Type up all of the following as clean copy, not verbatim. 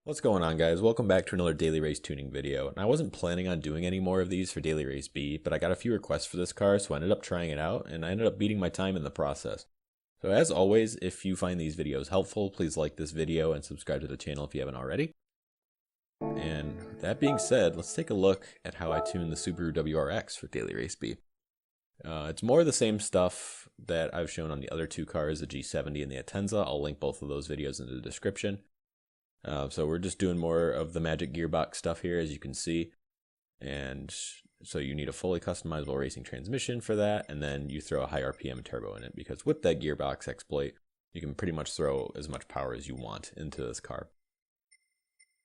What's going on, guys? Welcome back to another daily race tuning video. And I wasn't planning on doing any more of these for daily race B, but I got a few requests for this car, so I ended up trying it out, and I ended up beating my time in the process. So as always, if you find these videos helpful, please like this video and subscribe to the channel if you haven't already. And that being said, let's take a look at how I tuned the Subaru WRX for daily race B. It's more of the same stuff that I've shown on the other two cars, the G70 and the Atenza. I'll link both of those videos in the description. So we're just doing more of the magic gearbox stuff here, as you can see. And so you need a fully customizable racing transmission for that, and then you throw a high RPM turbo in it, because with that gearbox exploit, you can pretty much throw as much power as you want into this car.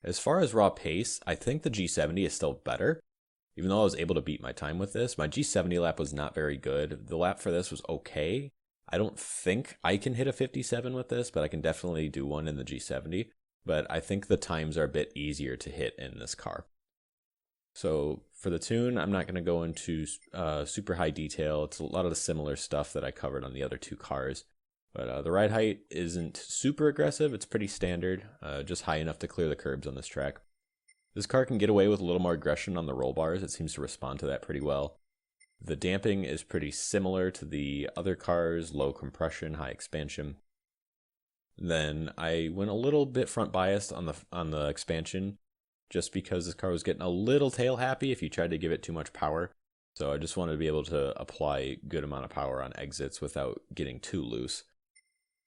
As far as raw pace, I think the G70 is still better. Even though I was able to beat my time with this, my G70 lap was not very good. The lap for this was okay. I don't think I can hit a 57 with this, but I can definitely do one in the G70. But I think the times are a bit easier to hit in this car. So for the tune, I'm not going to go into super high detail. It's a lot of the similar stuff that I covered on the other two cars. But the ride height isn't super aggressive. It's pretty standard, just high enough to clear the curbs on this track. This car can get away with a little more aggression on the roll bars. It seems to respond to that pretty well. The damping is pretty similar to the other cars, low compression, high expansion. Then I went a little bit front biased on the expansion, just because this car was getting a little tail happy if you tried to give it too much power. So I just wanted to be able to apply good amount of power on exits without getting too loose.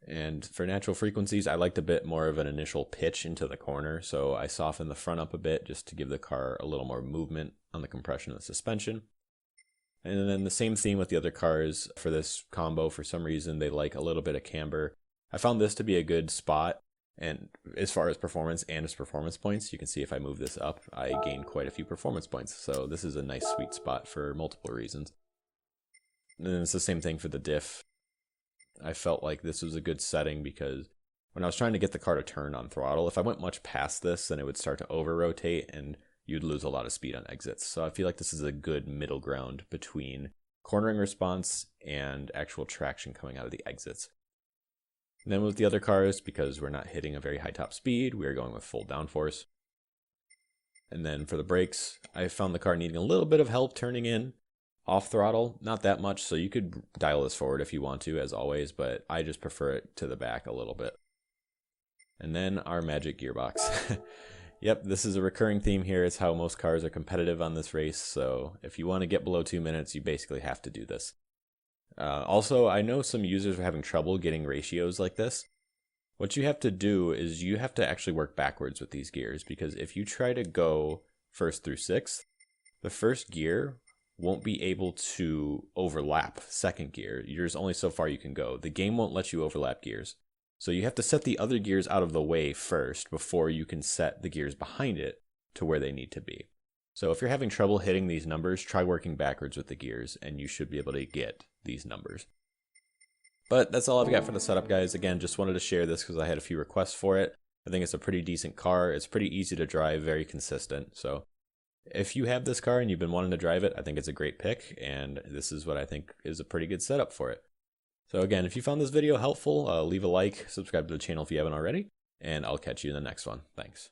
And for natural frequencies, I liked a bit more of an initial pitch into the corner, so I softened the front up a bit just to give the car a little more movement on the compression of the suspension. And then the same theme with the other cars for this combo. For some reason, they like a little bit of camber. I found this to be a good spot, and as far as performance and its performance points, you can see if I move this up, I gain quite a few performance points. So this is a nice sweet spot for multiple reasons. And then it's the same thing for the diff. I felt like this was a good setting because when I was trying to get the car to turn on throttle, if I went much past this, then it would start to over-rotate and you'd lose a lot of speed on exits. So I feel like this is a good middle ground between cornering response and actual traction coming out of the exits. And then with the other cars, because we're not hitting a very high top speed, we are going with full downforce. And then for the brakes, I found the car needing a little bit of help turning in off throttle, not that much, so you could dial this forward if you want to, as always, but I just prefer it to the back a little bit. And then our magic gearbox. Yep, this is a recurring theme here. It's how most cars are competitive on this race, so if you want to get below 2 minutes, you basically have to do this. Also, I know some users are having trouble getting ratios like this. What you have to do is you have to actually work backwards with these gears, because if you try to go first through sixth, the first gear won't be able to overlap second gear. There's only so far you can go. The game won't let you overlap gears. So you have to set the other gears out of the way first before you can set the gears behind it to where they need to be. So if you're having trouble hitting these numbers, try working backwards with the gears and you should be able to get these numbers. But that's all I've got for the setup, guys. Again, just wanted to share this because I had a few requests for it. I think it's a pretty decent car. It's pretty easy to drive, very consistent. So if you have this car and you've been wanting to drive it, I think it's a great pick, and this is what I think is a pretty good setup for it. So again, if you found this video helpful, leave a like, subscribe to the channel if you haven't already, and I'll catch you in the next one. Thanks.